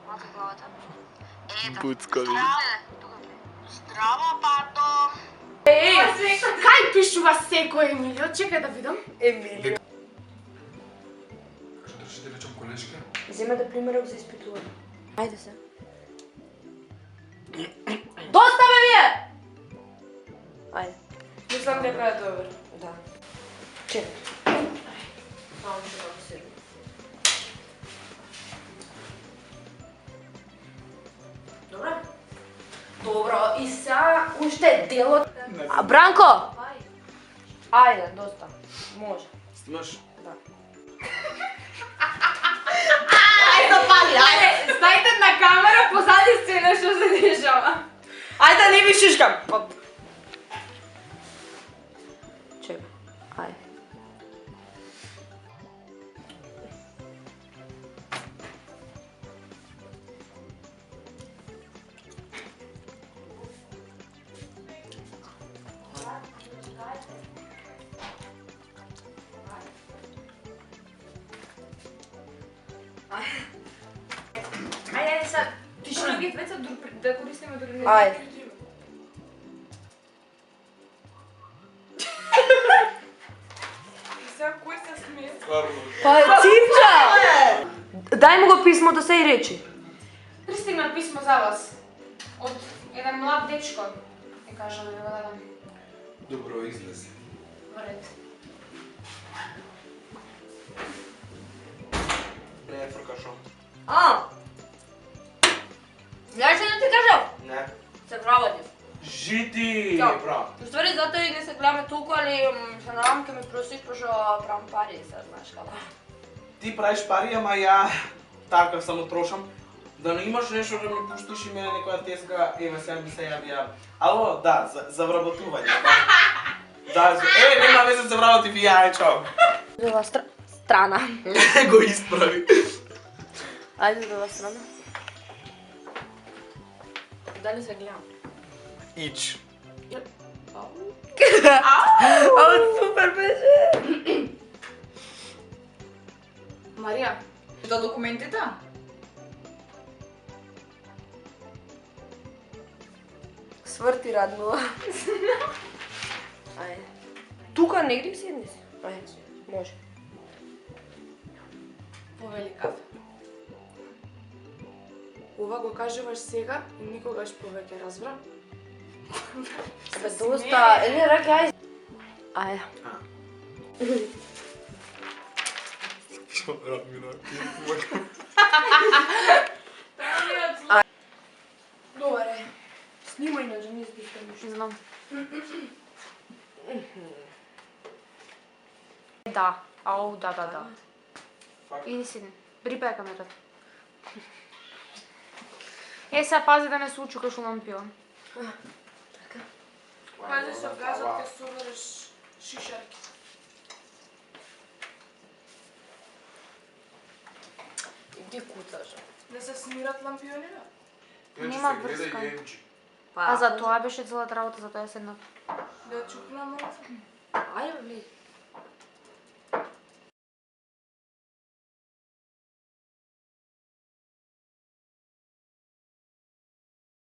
Мати главата. Буцкави. Здраво, пато. Кај пишува секој Емилио? Чекај да видам. Емилио. Што држите речам колешка? Земете примерок за испитување. Ајде се. Доста бе вие! Ајде. Мислам дека е добар. Да. Чекај. Само што да се. Добро? Добро, и сега уште делот. А Бранко! Ајде, доста. Може. Снимаш? Да. Ајде, пали, ајде. Стајте на камера, позади сцена што се дешава. Ајде, не ми шишкам. Чекај. Ајде. Ајде, сега, ти што ги двеца да користиме дури не. Ајде. Сега кој се смее? Па Ципча! Дај му го писмото се и речи. Пристигна писмо за вас. Од еден млад дечко. Е кажа да го дадам. Добро, излезе. Во ред. Не е фркашо. Знаеш што да ти кажам? Не. Се вработив. Жити! Да. Браво. Уствари затоа и не се гледаме толку, али се надам ке ме простиш, пошто правам пари, се знаеш како. Ти правиш пари, ама ја така само трошам. Да не имаш нешто да ми пуштиш и мене некоја теска, еве сега ми се јавија. Ало, да, за вработување. Да, нема везе се вработив и ја, чао. Друга страна. Го исправи. Ајде друга страна. Дали се гледам? Ич. Ау, супер беше! Марија, До документите? Сврти Радмила. Ајде. Тука негде седни си. Ајде, може. повели кафе. Ова го кажуваш сега и никогаш повеќе, разбра? Бе, доста, еле рака, ајде. Ајде. Што Радмила? Добре. Снимај на жени за ништо. Знам. Да, ау, да. Иди си, припеја камерата. Е, сега пази да не се учукаш у лампион. Пази со газот ке собереш шишарки. Иди куцаш. Не се смират лампионите? Нема врска. А за тоа беше целата работа, за тоа седнав. Да чукнам. Ајде, бе,